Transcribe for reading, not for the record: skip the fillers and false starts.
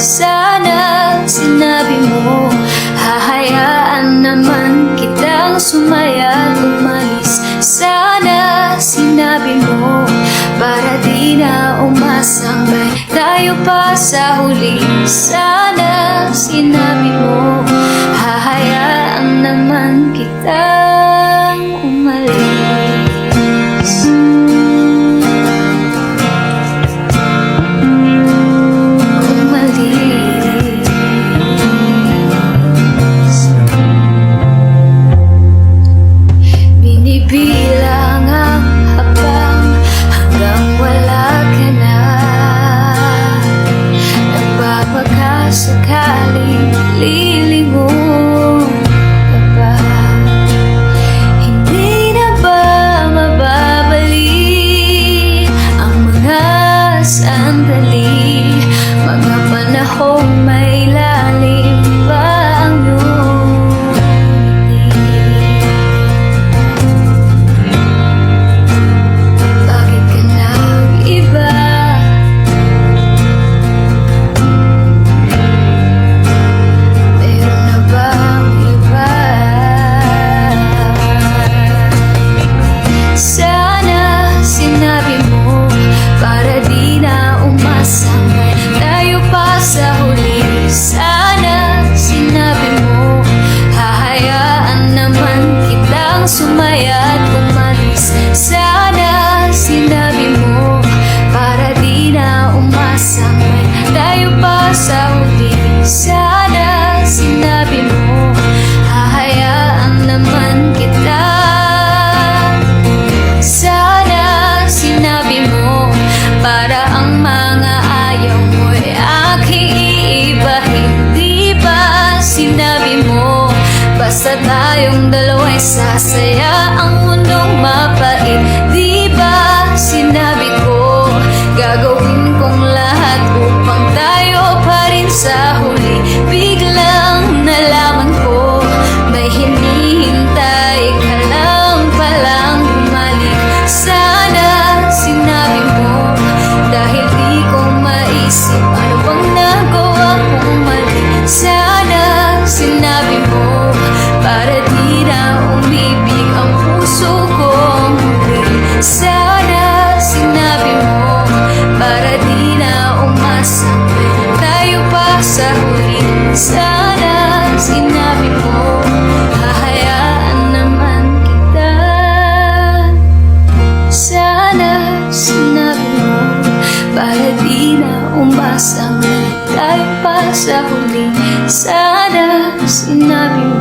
Sana sinabi mo, hahayaan naman kitang sumaya at umalis. Sana sinabi mo, para di na umasang may tayo pa sa huli. Sana sinabi mo, hahayaan naman kitang umalis. Binibilang ang habang hanggang wala ka na. Nagpapakasakaling lilingon ka ba? Hindi na ba mababalik ang mga sandali, mga panahong may lalim pa ang iyong ngiti? Bakit ka nag-iba? Meron na bang iba? Sana sinabi mo, para di na umasang may tayo pa sa huli. Sana sinabi mo, hahayaan naman kitang sumaya at umalis. Sana sinabi mo, para di na umasang may tayo pa sa huli. Sana sinabi mo, hahayaan naman kita. Sana sinabi mo, para ang mga ayaw mo'y aking iibahin. Di ba sinabi mo, basta tayong dalawa'y sasaya ang mundong mapait? Di ba sinabi ko, gagawin kong lahat upang tayo pa rin sa huli? Biglang nalaman ko, may hinihintay ka lang palang bumalik. Sana sinabi mo, dahil di ko maisip ano bang nagawa kong mali. Sana sinabi mo, para di na umibig ang puso kong muli. Sana sinabi mo, para di na umasang tayo pa sa huli. Sana sinabi mo, hahayaan naman kita. Sana sinabi mo, para di na umasang tayo pa sa huli. Sana sinabi mo,